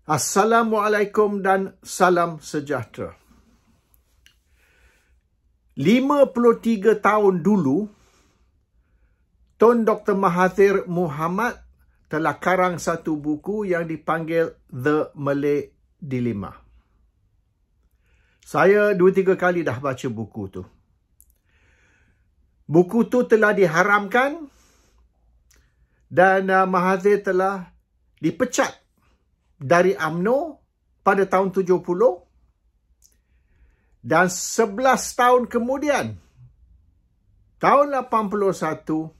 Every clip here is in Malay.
Assalamualaikum dan salam sejahtera. 53 tahun dulu, Tun Dr. Mahathir Mohamad telah karang satu buku yang dipanggil The Malay Dilemma. Saya 2-3 kali dah baca buku tu. Buku tu telah diharamkan dan Mahathir telah dipecat dari UMNO pada tahun 70 dan 11 tahun kemudian, tahun 81,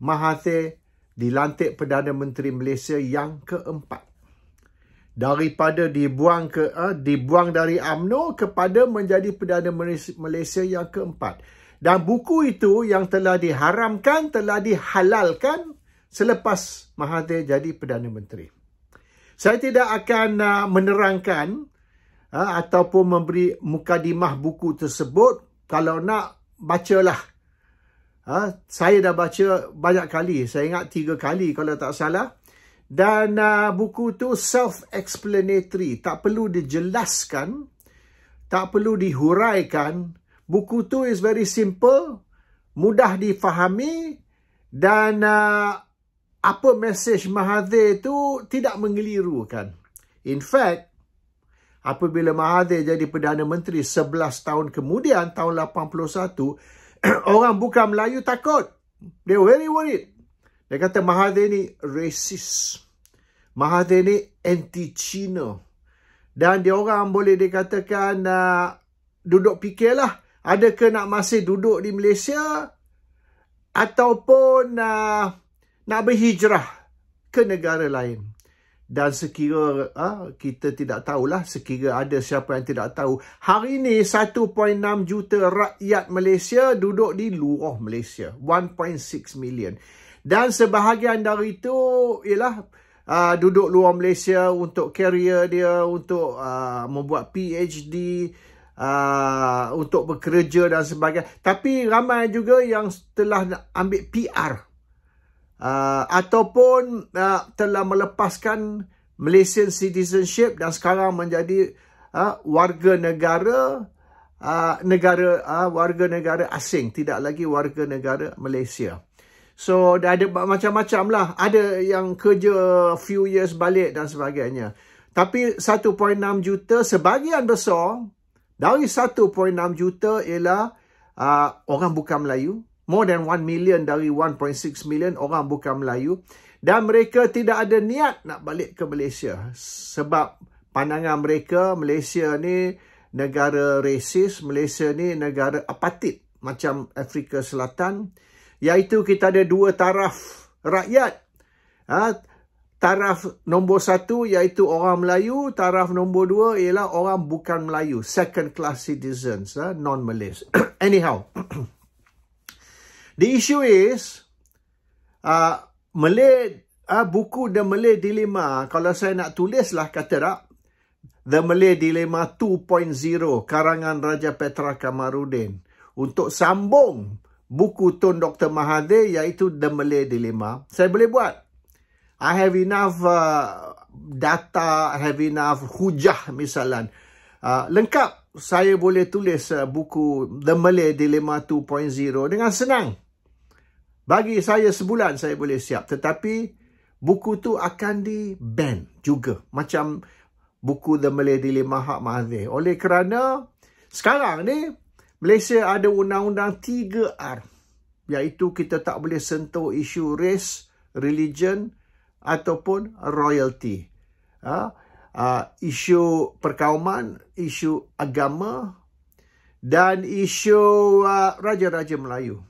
Mahathir dilantik Perdana Menteri Malaysia yang keempat. Daripada dibuang dari UMNO kepada menjadi Perdana Malaysia yang keempat. Dan buku itu yang telah diharamkan, telah dihalalkan selepas Mahathir jadi Perdana Menteri. Saya tidak akan menerangkan ataupun memberi mukadimah buku tersebut. Kalau nak, bacalah. Saya dah baca banyak kali. Saya ingat 3 kali kalau tak salah. Dan buku tu self-explanatory. Tak perlu dijelaskan. Tak perlu dihuraikan. Buku tu is very simple. Mudah difahami. Dan apa mesej Mahathir tu tidak mengelirukan. In fact, apabila Mahathir jadi Perdana Menteri 11 tahun kemudian, tahun 81, orang bukan Melayu takut. They were very worried. Dia kata Mahathir ni racist. Mahathir ni anti-Cina. Dan dia orang boleh dikatakan duduk fikirlah, adakah nak masih duduk di Malaysia ataupun nak berhijrah ke negara lain. Dan sekira kita tidak tahulah, sekira ada siapa yang tidak tahu, hari ini 1.6 juta rakyat Malaysia duduk di luar Malaysia. 1.6 million. Dan sebahagian dari itu ialah duduk luar Malaysia untuk career dia, untuk membuat PhD, untuk bekerja dan sebagainya. Tapi ramai juga yang telah ambil PR. Ataupun telah melepaskan Malaysian citizenship dan sekarang menjadi warga negara asing, tidak lagi warga negara Malaysia. So dah ada macam-macam lah. Ada yang kerja few years balik dan sebagainya. Tapi 1.6 juta, sebahagian besar dari 1.6 juta ialah orang bukan Melayu. More than 1 million dari 1.6 million orang bukan Melayu. Dan mereka tidak ada niat nak balik ke Malaysia. Sebab pandangan mereka, Malaysia ni negara rasis, Malaysia ni negara apartheid macam Afrika Selatan. Iaitu kita ada 2 taraf rakyat. Taraf nombor 1 iaitu orang Melayu. Taraf nombor 2 ialah orang bukan Melayu. Second class citizens, non-Malays. Anyhow. The issue is, buku The Malay Dilemma, kalau saya nak tulislah kata tak, The Malay Dilemma 2.0, karangan Raja Petra Kamarudin. Untuk sambung buku Tun Dr. Mahathir, iaitu The Malay Dilemma, saya boleh buat. I have enough data, I have enough hujah misalnya. Lengkap, saya boleh tulis buku The Malay Dilemma 2.0 dengan senang. Bagi saya sebulan saya boleh siap. Tetapi buku tu akan di-ban juga. Macam buku The Malay Dilemma Hak Mahathir. Oleh kerana sekarang ni Malaysia ada undang-undang 3R. Iaitu kita tak boleh sentuh isu race, religion ataupun royalty. Isu perkauman, isu agama dan isu Raja-Raja Melayu.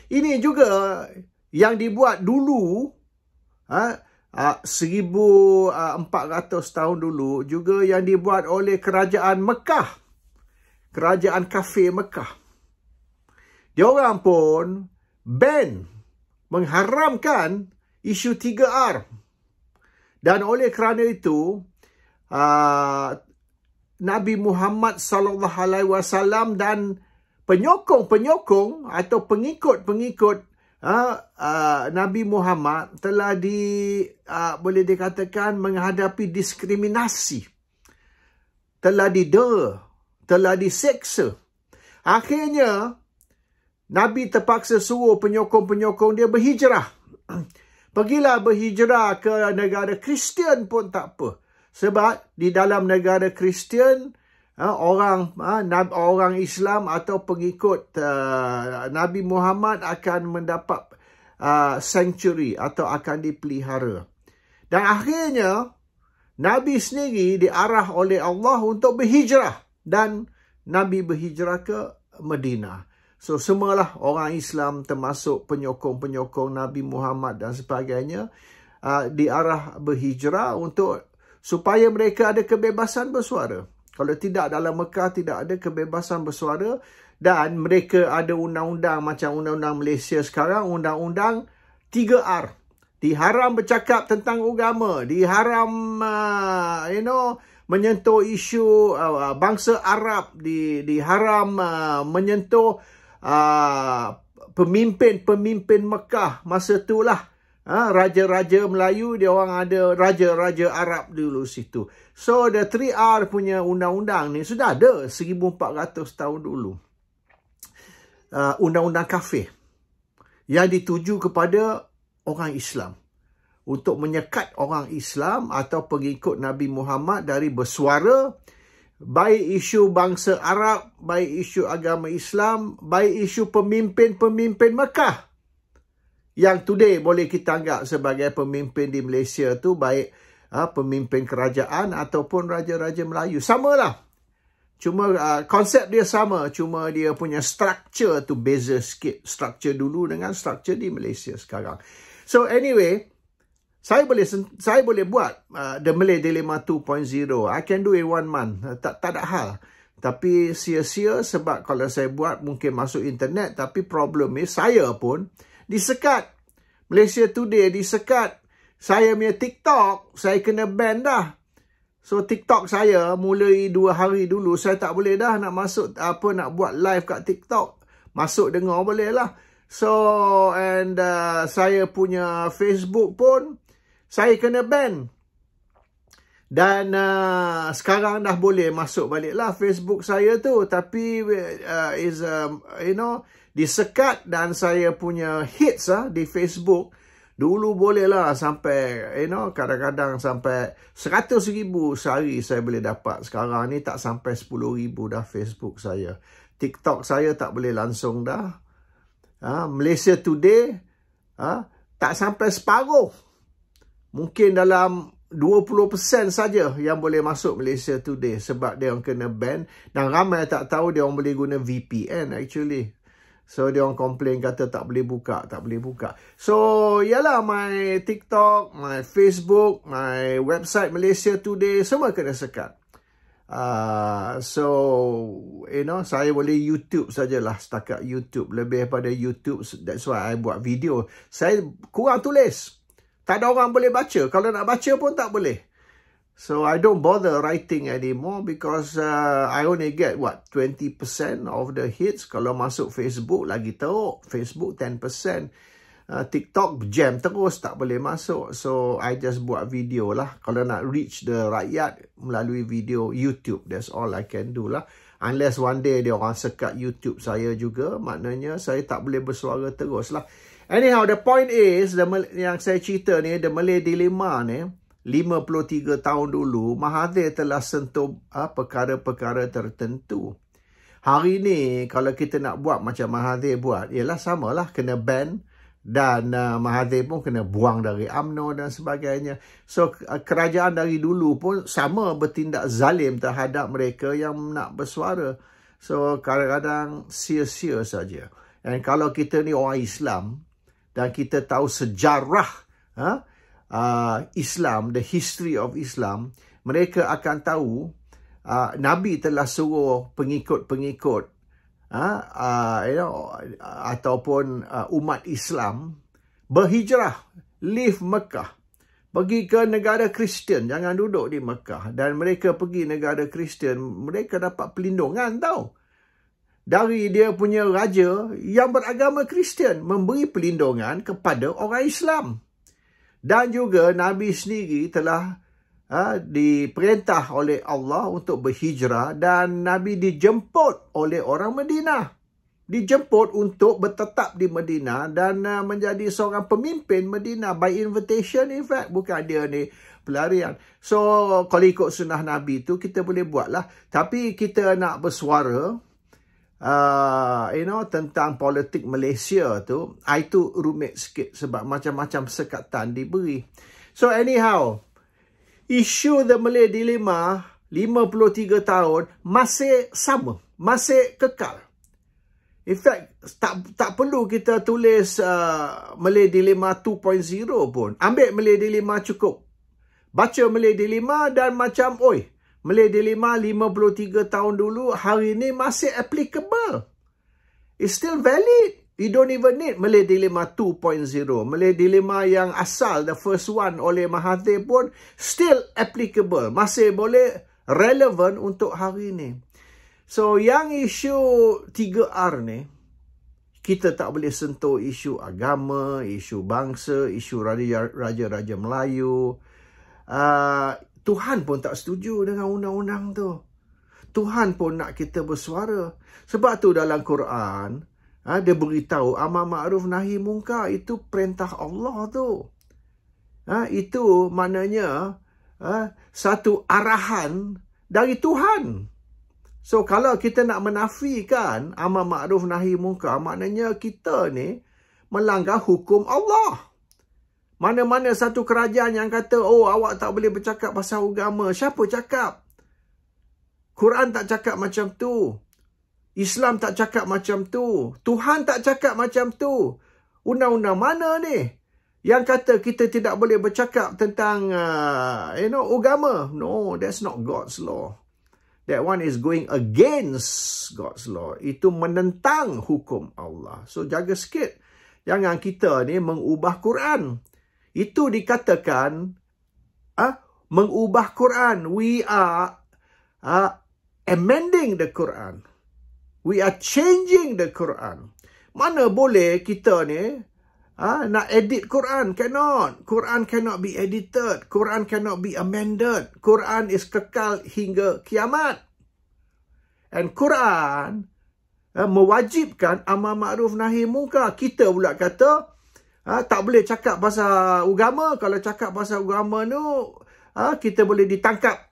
Ini juga yang dibuat dulu, 1400 tahun dulu, juga yang dibuat oleh kerajaan Mekah. Kerajaan kafir Mekah. Diorang pun ban, mengharamkan isu 3R. Dan oleh kerana itu, Nabi Muhammad SAW dan penyokong-penyokong atau pengikut-pengikut Nabi Muhammad telah boleh dikatakan menghadapi diskriminasi, telah didera, telah diseksa. Akhirnya Nabi terpaksa suruh penyokong-penyokong dia berhijrah. Pergilah berhijrah ke negara Kristian pun tak apa. Sebab di dalam negara Kristian, orang Islam atau pengikut Nabi Muhammad akan mendapat sanctuary atau akan dipelihara. Dan akhirnya Nabi sendiri diarah oleh Allah untuk berhijrah. Dan Nabi berhijrah ke Madinah. So, semualah orang Islam termasuk penyokong-penyokong Nabi Muhammad dan sebagainya diarah berhijrah supaya mereka ada kebebasan bersuara. Kalau tidak, dalam Mekah tidak ada kebebasan bersuara dan mereka ada undang-undang macam undang-undang Malaysia sekarang, undang-undang 3R. Diharam bercakap tentang agama, diharam menyentuh isu bangsa Arab, diharam menyentuh pemimpin Mekah masa itulah. Raja-raja Melayu, dia orang ada raja-raja Arab dulu situ. So, the 3R punya undang-undang ni sudah ada 1400 tahun dulu. Undang-undang kafir yang dituju kepada orang Islam. Untuk menyekat orang Islam atau pengikut Nabi Muhammad dari bersuara, baik isu bangsa Arab, baik isu agama Islam, baik isu pemimpin-pemimpin Mekah. Yang today boleh kita anggap sebagai pemimpin di Malaysia tu, baik pemimpin kerajaan ataupun raja-raja Melayu. Samalah. Cuma konsep dia sama. Cuma dia punya structure tu beza sikit. Structure dulu dengan structure di Malaysia sekarang. So anyway, saya boleh buat The Malay Dilemma 2.0. I can do it 1 month. Tak ada hal. Tapi sia-sia sebab kalau saya buat mungkin masuk internet. Tapi problem ni saya pun disekat. Malaysia Today disekat. Saya punya TikTok, saya kena ban dah. So TikTok saya mulai 2 hari dulu saya tak boleh dah nak masuk nak buat live kat TikTok. Masuk dengar boleh lah. So and saya punya Facebook pun saya kena ban. Dan sekarang dah boleh masuk balik lah Facebook saya tu. Tapi disekat dan saya punya hits di Facebook dulu boleh lah sampai kadang-kadang sampai 100,000 sehari saya boleh dapat. Sekarang ni tak sampai 10,000 dah Facebook saya. TikTok saya tak boleh langsung dah. Malaysia Today tak sampai separuh. Mungkin dalam 20% saja yang boleh masuk Malaysia Today sebab dia orang kena ban. Dan ramai tak tahu dia orang boleh guna VPN actually. So, dia orang komplain kata tak boleh buka. So, yalah, my TikTok, my Facebook, my website Malaysia Today, semua kena sekat. Saya boleh YouTube sajalah, setakat YouTube. Lebih pada YouTube, that's why I buat video. Saya kurang tulis. Tak ada orang boleh baca. Kalau nak baca pun tak boleh. So, I don't bother writing anymore because I only get, 20% of the hits. Kalau masuk Facebook, lagi teruk. Facebook, 10%. TikTok, jam terus, tak boleh masuk. So, I just buat video lah. Kalau nak reach the rakyat melalui video YouTube, that's all I can do lah. Unless one day dia orang sekat YouTube saya juga, maknanya saya tak boleh bersuara terus lah. Anyhow, the point is, yang saya cerita ni, The Malay Dilemma ni, 53 tahun dulu, Mahathir telah sentuh perkara-perkara tertentu. Hari ni, kalau kita nak buat macam Mahathir buat, ialah samalah, kena ban. Dan Mahathir pun kena buang dari UMNO dan sebagainya. So, kerajaan dari dulu pun sama bertindak zalim terhadap mereka yang nak bersuara. So, kadang-kadang sia-sia saja. Dan kalau kita ni orang Islam, dan kita tahu sejarah Islam, the history of Islam, mereka akan tahu Nabi telah suruh pengikut-pengikut ataupun umat Islam berhijrah, leave Mekah, pergi ke negara Kristian, jangan duduk di Mekah. Dan mereka pergi negara Kristian, mereka dapat perlindungan tau. dari dia punya raja yang beragama Kristian memberi perlindungan kepada orang Islam. Dan juga Nabi sendiri telah diperintah oleh Allah untuk berhijrah dan Nabi dijemput oleh orang Madinah. Dijemput untuk bertetap di Madinah dan menjadi seorang pemimpin Madinah by invitation, in fact. Bukan dia ni pelarian. So, kalau ikut sunnah Nabi tu, kita boleh buatlah. Tapi kita nak bersuara, tentang politik Malaysia tu, itu rumit sikit sebab macam-macam sekatan diberi. So, anyhow, isu The Malay Dilemma 53 tahun masih sama, masih kekal. In fact, tak perlu kita tulis Malay Dilemma 2.0 pun. Ambil Malay Dilemma cukup. Baca Malay Dilemma dan macam, Malay Dilemma 53 tahun dulu, hari ni masih applicable. It's still valid. You don't even need Malay Dilemma 2.0. Malay Dilemma yang asal, the first one oleh Mahathir pun, still applicable. Masih boleh relevant untuk hari ni. So, yang isu 3R ni, kita tak boleh sentuh isu agama, isu bangsa, isu raja-raja Melayu. Tuhan pun tak setuju dengan undang-undang tu. Tuhan pun nak kita bersuara. Sebab tu dalam Quran, dia beritahu amar ma'ruf nahi munkar, itu perintah Allah tu. Itu maknanya satu arahan dari Tuhan. So, kalau kita nak menafikan amar ma'ruf nahi munkar, maknanya kita ni melanggar hukum Allah. Mana-mana satu kerajaan yang kata, awak tak boleh bercakap pasal agama. Siapa cakap? Quran tak cakap macam tu. Islam tak cakap macam tu. Tuhan tak cakap macam tu. Undang-undang mana ni yang kata kita tidak boleh bercakap tentang agama? No, that's not God's law. That one is going against God's law. Itu menentang hukum Allah. So, jaga sikit. Jangan kita ni mengubah Quran. Itu dikatakan mengubah Quran. We are amending the Quran. We are changing the Quran. Mana boleh kita ni nak edit Quran? Cannot. Quran cannot be edited. Quran cannot be amended. Quran is kekal hingga kiamat. And Quran mewajibkan amar ma'ruf nahi munkar. Kita pula kata tak boleh cakap pasal agama. Kalau cakap pasal agama tu, kita boleh ditangkap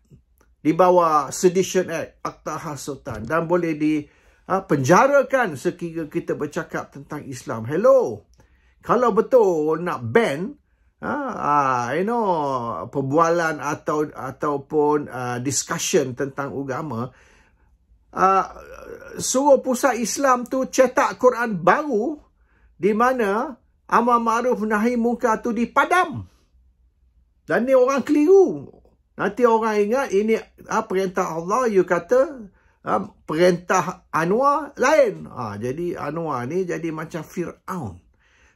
di bawah Sedition Act, Akta Hasutan, dan boleh dipenjarakan sekiranya kita bercakap tentang Islam. Hello. Kalau betul nak ban perbualan ataupun discussion tentang agama, suruh pusat Islam tu cetak Quran baru di mana amar ma'ruf nahi munkar tu dipadam. Dan ni orang keliru. Nanti orang ingat ini perintah Allah, you kata perintah Anwar lain. Jadi Anwar ni jadi macam Fir'aun.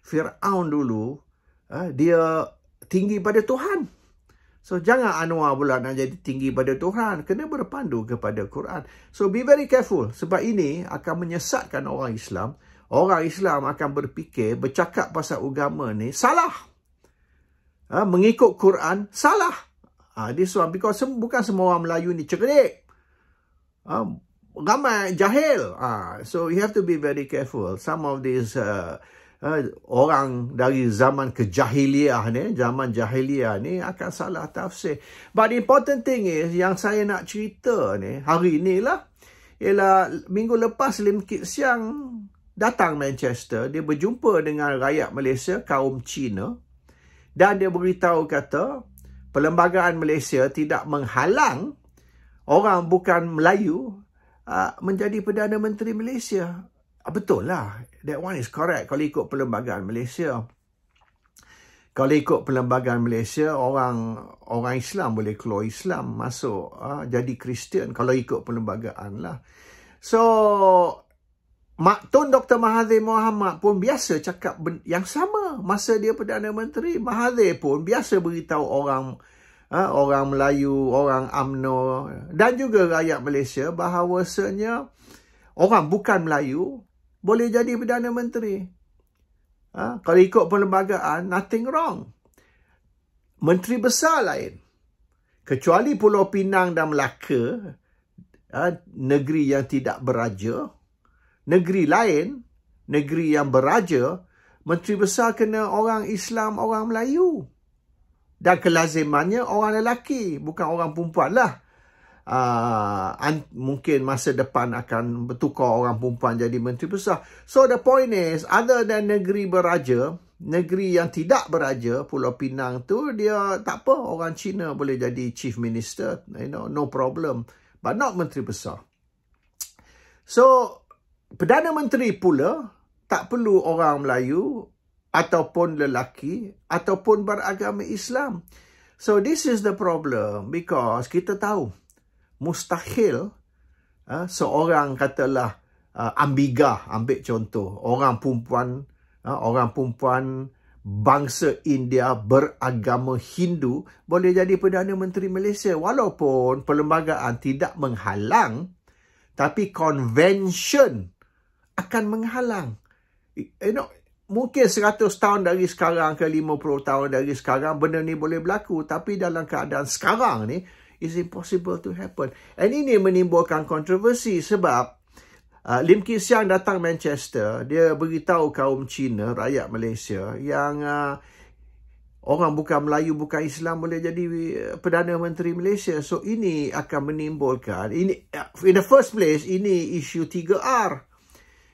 Fir'aun dulu, dia tinggi pada Tuhan. So, jangan Anwar pula nak jadi tinggi pada Tuhan. Kena berpandu kepada Quran. So, be very careful. Sebab ini akan menyesatkan orang Islam. Orang Islam akan berfikir, bercakap pasal agama ni salah. Mengikut Quran, salah. This one, because bukan semua orang Melayu ni cerdik. Ramai jahil. So, you have to be very careful. Some of these orang dari zaman kejahiliah ni, zaman jahiliah ni akan salah tafsir. But the important thing is, yang saya nak cerita ni, hari ni lah, ialah minggu lepas Lim Kit Siang datang Manchester, dia berjumpa dengan rakyat Malaysia, kaum Cina, dan dia beritahu kata, Perlembagaan Malaysia tidak menghalang orang bukan Melayu menjadi Perdana Menteri Malaysia. Betul lah. That one is correct kalau ikut Perlembagaan Malaysia. Kalau ikut Perlembagaan Malaysia, orang Islam boleh keluar Islam, masuk jadi Kristian kalau ikut perlembagaan lah. So, Tun Dr. Mahathir Mohamad pun biasa cakap yang sama masa dia Perdana Menteri. Mahathir pun biasa beritahu orang Melayu, orang UMNO dan juga rakyat Malaysia bahawasanya orang bukan Melayu boleh jadi Perdana Menteri. Kalau ikut perlembagaan, nothing wrong. Menteri besar lain. Kecuali Pulau Pinang dan Melaka, negeri yang tidak beraja. Negeri lain, negeri yang beraja, menteri besar kena orang Islam, orang Melayu. Dan kelazimannya orang lelaki, bukan orang perempuan lah. Mungkin masa depan akan bertukar orang perempuan jadi menteri besar. So the point is, other than negeri beraja, negeri yang tidak beraja, Pulau Pinang tu, dia tak apa, orang Cina boleh jadi chief minister, no problem, but not menteri besar. So Perdana Menteri pula tak perlu orang Melayu ataupun lelaki ataupun beragama Islam. So this is the problem, because kita tahu mustahil seorang katalah ambiga, ambil contoh, orang perempuan bangsa India beragama Hindu boleh jadi Perdana Menteri Malaysia, walaupun perlembagaan tidak menghalang, tapi convention akan menghalang. Mungkin 100 tahun dari sekarang ke 50 tahun dari sekarang benda ni boleh berlaku, tapi dalam keadaan sekarang ni is impossible to happen. And ini menimbulkan kontroversi sebab Lim Kee Siang datang Manchester, dia beritahu kaum Cina, rakyat Malaysia, yang orang bukan Melayu, bukan Islam boleh jadi Perdana Menteri Malaysia. So ini akan menimbulkan, in the first place, ini isu 3R.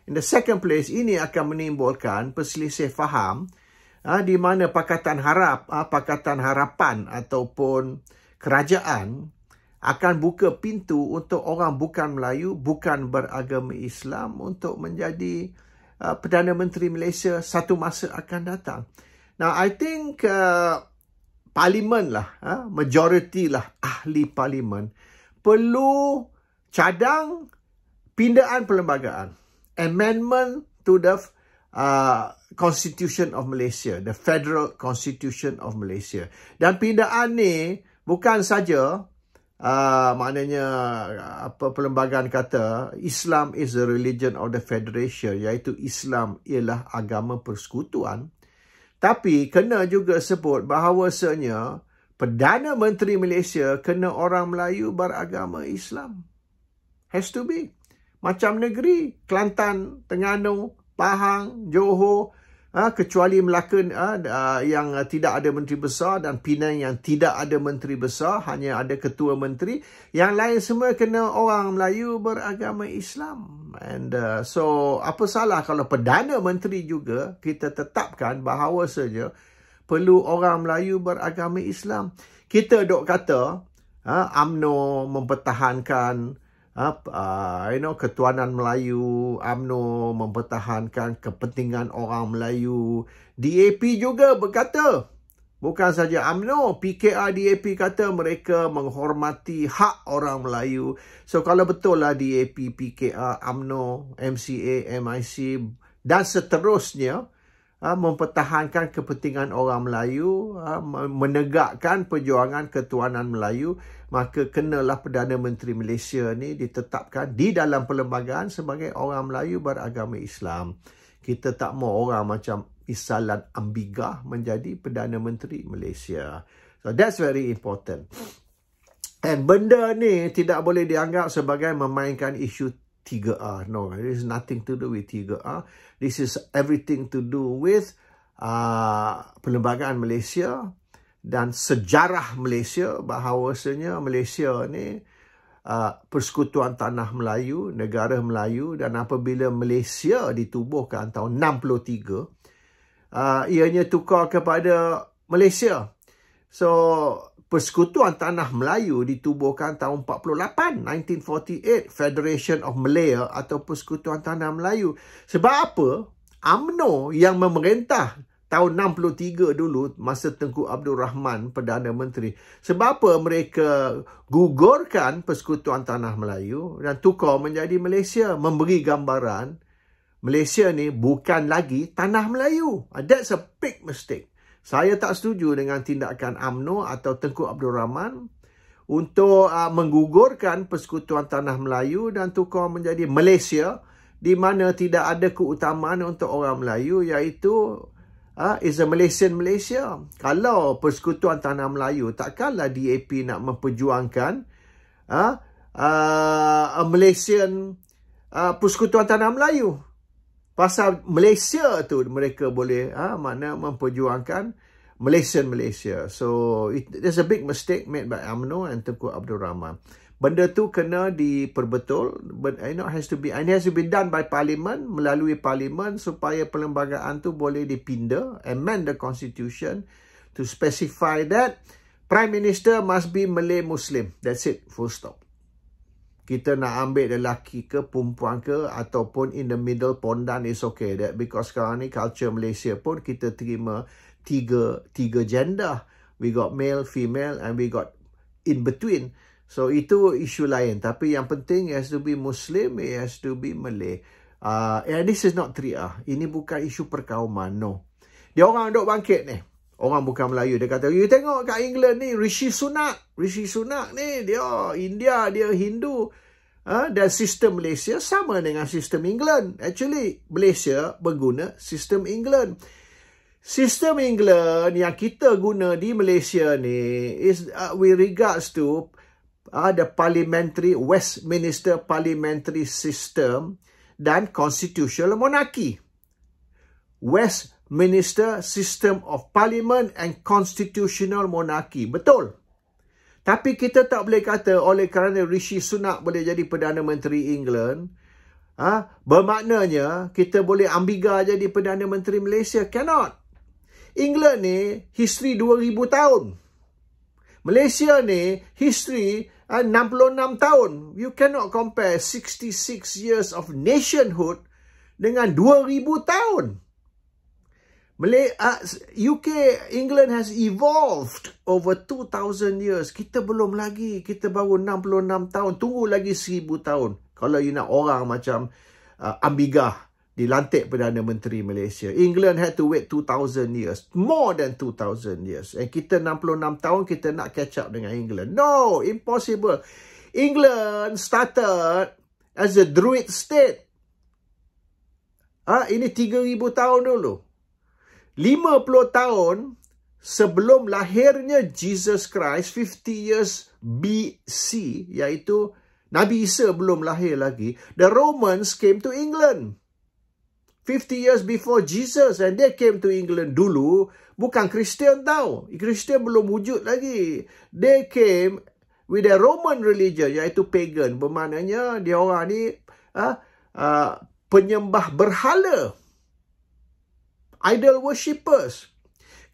In the second place, ini akan menimbulkan perselisih faham di mana Pakatan Harapan ataupun kerajaan akan buka pintu untuk orang bukan Melayu, bukan beragama Islam untuk menjadi Perdana Menteri Malaysia satu masa akan datang. Now, I think Parlimen lah, majority lah ahli Parlimen perlu cadang pindaan perlembagaan. Amendment to the Constitution of Malaysia, the Federal Constitution of Malaysia. Dan pindaan ni bukan saja maknanya perlembagaan kata Islam is the religion of the Federation, iaitu Islam ialah agama persekutuan, tapi kena juga sebut bahawasanya Perdana Menteri Malaysia kena orang Melayu beragama Islam. Has to be. Macam negeri Kelantan, Terengganu, Pahang, Johor, kecuali Melaka yang tidak ada menteri besar dan Penang yang tidak ada menteri besar, hanya ada ketua menteri. Yang lain semua kena orang Melayu beragama Islam. And so apa salah kalau Perdana Menteri juga kita tetapkan bahawasanya perlu orang Melayu beragama Islam. Kita dok kata UMNO mempertahankan ketuanan Melayu, UMNO mempertahankan kepentingan orang Melayu. DAP juga berkata, bukan saja UMNO, PKR DAP kata mereka menghormati hak orang Melayu. So kalau betul lah DAP, PKR, UMNO, MCA, MIC dan seterusnya mempertahankan kepentingan orang Melayu, menegakkan perjuangan ketuanan Melayu, maka kenalah Perdana Menteri Malaysia ni ditetapkan di dalam perlembagaan sebagai orang Melayu beragama Islam. Kita tak mau orang macam Isalan Ambiga menjadi Perdana Menteri Malaysia. So that's very important. And benda ni tidak boleh dianggap sebagai memainkan isu 3R. No, it is nothing to do with 3R. This is everything to do with perlembagaan Malaysia dan sejarah Malaysia, bahawasanya Malaysia ni persekutuan tanah Melayu, negara Melayu, dan apabila Malaysia ditubuhkan tahun 63, ianya tukar kepada Malaysia. So Persekutuan Tanah Melayu ditubuhkan tahun 48, 1948, Federation of Malaya atau Persekutuan Tanah Melayu. Sebab apa? UMNO yang memerintah tahun 63 dulu masa Tengku Abdul Rahman Perdana Menteri. Sebab apa mereka gugurkan Persekutuan Tanah Melayu dan tukar menjadi Malaysia, memberi gambaran Malaysia ni bukan lagi Tanah Melayu. That's a big mistake. Saya tak setuju dengan tindakan UMNO atau Tengku Abdul Rahman untuk menggugurkan Persekutuan Tanah Melayu dan tukar menjadi Malaysia, di mana tidak ada keutamaan untuk orang Melayu, iaitu is a Malaysian Malaysia. Kalau Persekutuan Tanah Melayu, takkanlah DAP nak memperjuangkan Malaysian Persekutuan Tanah Melayu. Pasal Malaysia tu mereka boleh memperjuangkan Malaysian Malaysia. So there's a big mistake made by UMNO and Tengku Abdul Rahman. Benda tu kena diperbetul, but it has to be done by Parliament, melalui Parliament, supaya perlembagaan tu boleh dipinda, amend the constitution to specify that Prime Minister must be Malay Muslim. That's it, full stop. Kita nak ambil lelaki ke perempuan ke ataupun in the middle pondan is okay. That because sekarang ni culture Malaysia pun kita terima tiga gender. We got male, female and we got in between. So itu isu lain. Tapi yang penting it has to be Muslim, it has to be Malay. And this is not 3R. Ini bukan isu perkauman, no. Dia orang duk bangkit ni. Orang bukan Melayu. Dia kata, you tengok kat England ni, Rishi Sunak. Rishi Sunak ni, dia India, dia Hindu. Dan sistem Malaysia sama dengan sistem England. Actually, Malaysia berguna sistem England. Sistem England yang kita guna di Malaysia ni is with regards to the parliamentary, Westminster parliamentary system dan constitutional monarchy. Westminster system of parliament and constitutional monarchy. Betul. Tapi kita tak boleh kata oleh kerana Rishi Sunak boleh jadi Perdana Menteri England, bermaknanya kita boleh ambiga jadi Perdana Menteri Malaysia. Cannot. England ni history 2000 tahun. Malaysia ni history 66 tahun. You cannot compare 66 years of nationhood dengan 2000 tahun. UK, England has evolved over 2000 years. Kita belum lagi. Kita baru 66 tahun. Tunggu lagi 1000 tahun. Kalau you nak orang macam Ambigah dilantik Perdana Menteri Malaysia. England had to wait 2000 years. More than 2000 years. And kita 66 tahun, kita nak catch up dengan England. No, impossible. England started as a Druid state. Ini 3000 tahun dulu. 50 tahun sebelum lahirnya Jesus Christ, 50 years BC, iaitu Nabi Isa belum lahir lagi, the Romans came to England. 50 years before Jesus, and they came to England dulu, bukan Kristian tau. Kristian belum wujud lagi. They came with the Roman religion, iaitu pagan. Bermaknanya dia orang ni penyembah berhala. Idol worshippers.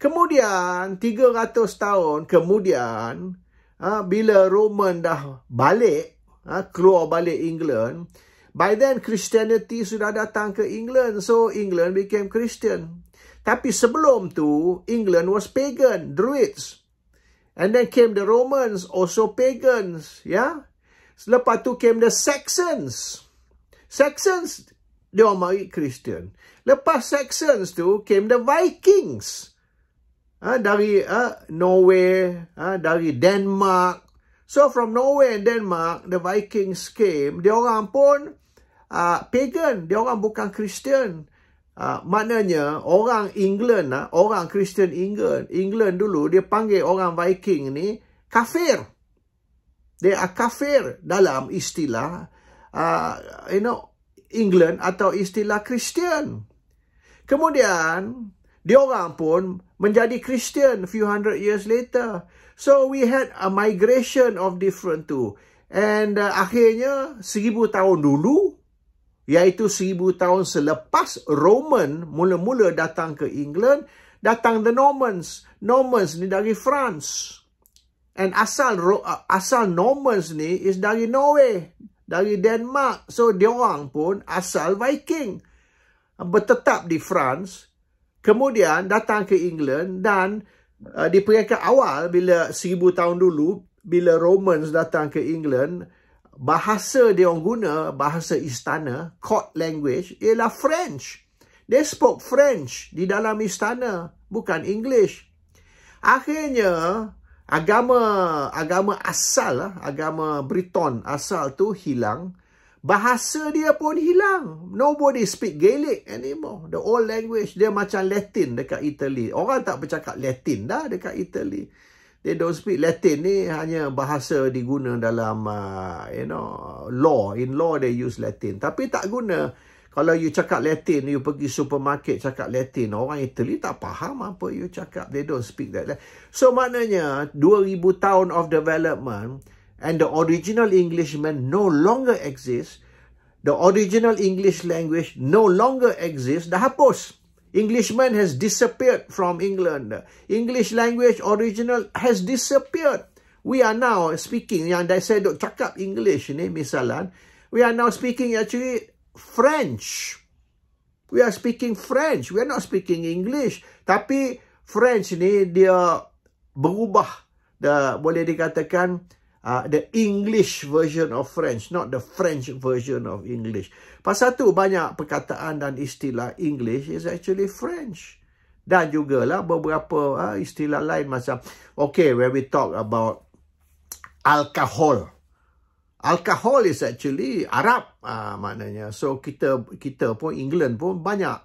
Kemudian 300 tahun kemudian, bila Roman dah balik, keluar balik England, by then Christianity sudah datang ke England, so England became Christian. Tapi sebelum tu England was pagan, Druids. And then came the Romans, also pagans, ya. Selepas tu came the Saxons. Saxons dia mari Christian. Lepas Saxons tu came the Vikings. Dari Norway, dari Denmark. So from Norway and Denmark, the Vikings came. Dia orang pun pagan. Dia orang bukan Christian. Maknanya orang England, orang Christian England dulu, dia panggil orang Viking ni kafir. They are kafir dalam istilah England atau istilah Christian. Kemudian diorang pun menjadi Christian few hundred years later. So we had a migration of different too. And akhirnya 1000 tahun dulu, iaitu 1000 tahun selepas Roman mula-mula datang ke England, datang the Normans. Normans ni dari France. And asal Normans ni is dari Norway, dari Denmark. So diorang pun asal Viking. Bertetap di France, kemudian datang ke England, dan di peringkat awal bila 1000 tahun dulu, bila Romans datang ke England, bahasa dia orang guna, bahasa istana, court language, ialah French. They spoke French di dalam istana, bukan English. Akhirnya agama asal, agama Briton asal tu hilang, bahasa dia pun hilang. Nobody speak Gaelic anymore. The old language dia macam Latin dekat Italy. Orang tak bercakap Latin dah dekat Italy. They don't speak Latin ni, hanya bahasa diguna dalam law. In law they use Latin. Tapi tak guna. Kalau you cakap Latin, you pergi supermarket cakap Latin, orang Italy tak faham apa you cakap. They don't speak that. So maknanya 2000 tahun of development and the original Englishman no longer exists. The original English language no longer exists. Dah hapus. Englishman has disappeared from England. English language original has disappeared. We are now speaking, yang saya duk cakap English ni misalan, we are now speaking actually French. We are speaking French. We are not speaking English. Tapi French ni dia berubah. Boleh dikatakan the English version of French, not the French version of English. Pasal tu banyak perkataan dan istilah English is actually French. Dan jugalah beberapa istilah lain macam, okay, when we talk about alcohol. Alcohol is actually Arab maknanya. So kita pun, England pun banyak.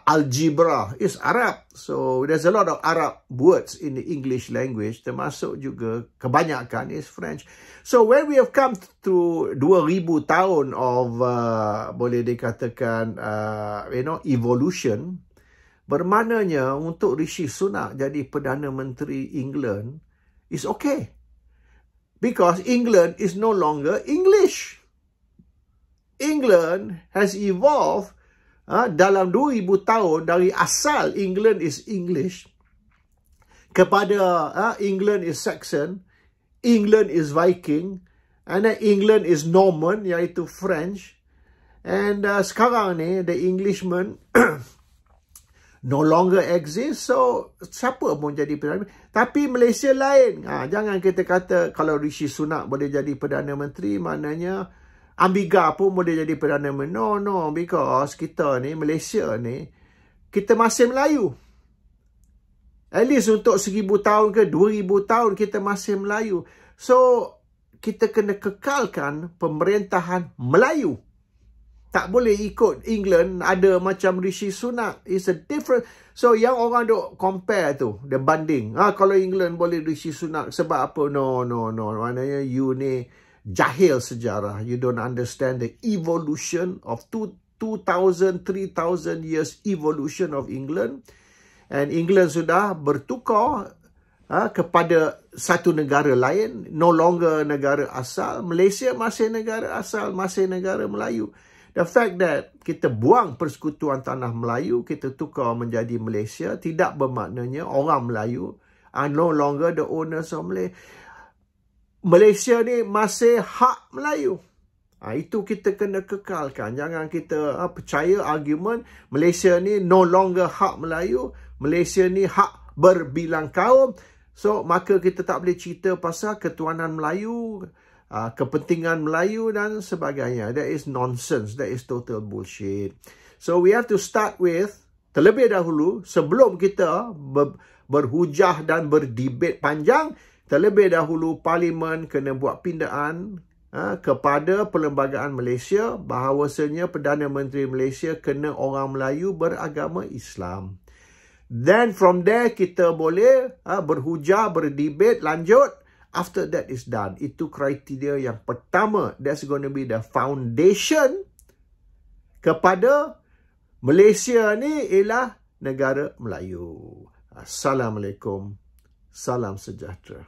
Algebra is Arab. So there's a lot of Arab words in the English language. Termasuk juga kebanyakan is French. So when we have come to 2000 tahun of boleh dikatakan evolution, bermaknanya untuk Rishi Sunak jadi Perdana Menteri England is okay. Because England is no longer English. England has evolved dalam 2000 tahun dari asal England is English kepada England is Saxon, England is Viking, and then England is Norman, iaitu French. And sekarang ni, the Englishman no longer exist. So, siapa pun jadi Perdana Menteri. Tapi Malaysia lain. Jangan kita kata kalau Rishi Sunak boleh jadi Perdana Menteri, maknanya Ambiga pun boleh jadi Perdana Menteri. No. Because kita ni, Malaysia ni, kita masih Melayu. At least untuk 1000 tahun ke 2000 tahun kita masih Melayu. So, kita kena kekalkan pemerintahan Melayu. Tak boleh ikut England ada macam Rishi Sunak. It's a different. So yang orang duk compare tu, dia banding. Kalau England boleh Rishi Sunak sebab apa? No. Maknanya you ni jahil sejarah. You don't understand the evolution of 2000, 3000 years evolution of England. And England sudah bertukar kepada satu negara lain. No longer negara asal. Malaysia masih negara asal, masih negara Melayu. The fact that kita buang persekutuan tanah Melayu, kita tukar menjadi Malaysia, tidak bermaknanya orang Melayu are no longer the owners of Malaysia. Malaysia ni masih hak Melayu. Itu kita kena kekalkan. Jangan kita percaya argument Malaysia ni no longer hak Melayu. Malaysia ni hak berbilang kaum. So, maka kita tak boleh cerita pasal ketuanan Melayu, kepentingan Melayu dan sebagainya. That is nonsense. That is total bullshit. So we have to start with, terlebih dahulu, sebelum kita berhujah dan berdebat panjang, terlebih dahulu Parlimen kena buat pindaan kepada Perlembagaan Malaysia, bahawasanya Perdana Menteri Malaysia kena orang Melayu beragama Islam. Then from there kita boleh berhujah, berdebat, lanjut. After that is done, itu kriteria yang pertama. That's going to be the foundation kepada Malaysia ni ialah negara Melayu. Assalamualaikum. Salam sejahtera.